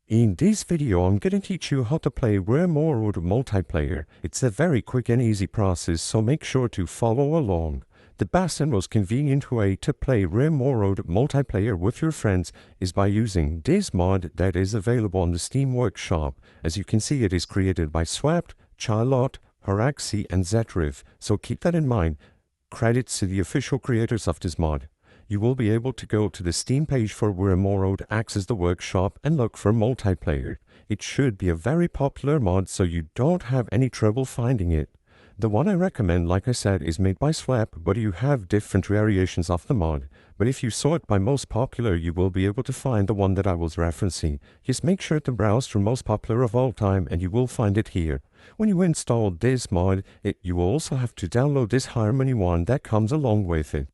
In this video, I'm going to teach you how to play RimWorld Multiplayer. It's a very quick and easy process, so make sure to follow along. The best and most convenient way to play RimWorld Multiplayer with your friends is by using this mod that is available on the Steam Workshop. As you can see, it is created by Swapped, Charlotte, Horaxi, and Zetriv, so keep that in mind. Credits to the official creators of this mod. You will be able to go to the Steam page for RimWorld, access the workshop, and look for multiplayer. It should be a very popular mod, so you don't have any trouble finding it. The one I recommend, like I said, is made by Swap, but you have different variations of the mod. But if you sort by most popular, you will be able to find the one that I was referencing. Just make sure to browse through most popular of all time, and you will find it here. When you install this mod, you will also have to download this Harmony one that comes along with it.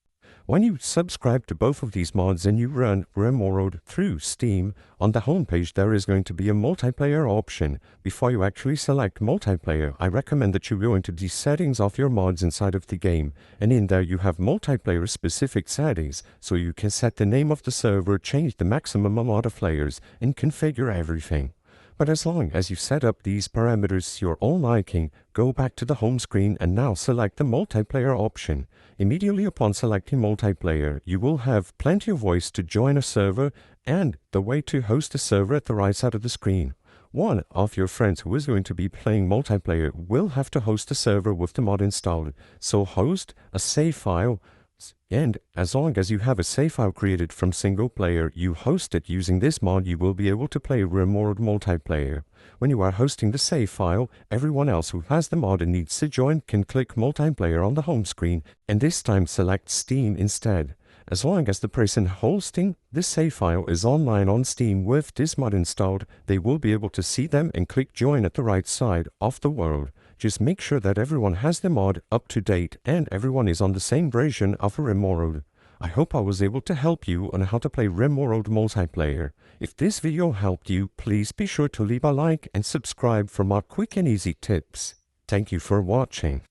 When you subscribe to both of these mods and you run RimWorld through Steam, on the homepage there is going to be a multiplayer option. Before you actually select multiplayer, I recommend that you go into the settings of your mods inside of the game, and in there you have multiplayer specific settings, so you can set the name of the server, change the maximum amount of players, and configure everything. But as long as you set up these parameters to your own liking, go back to the home screen and now select the multiplayer option. Immediately upon selecting multiplayer, you will have plenty of ways to join a server and the way to host a server at the right side of the screen. One of your friends who is going to be playing multiplayer will have to host a server with the mod installed, so host a save file. And as long as you have a save file created from single player, you host it using this mod, you will be able to play RimWorld Multiplayer. When you are hosting the save file, everyone else who has the mod and needs to join can click Multiplayer on the home screen and this time select Steam instead. As long as the person hosting this save file is online on Steam with this mod installed, they will be able to see them and click Join at the right side of the world. Just make sure that everyone has the mod up to date and everyone is on the same version of RimWorld. I hope I was able to help you on how to play RimWorld Multiplayer. If this video helped you, please be sure to leave a like and subscribe for more quick and easy tips. Thank you for watching.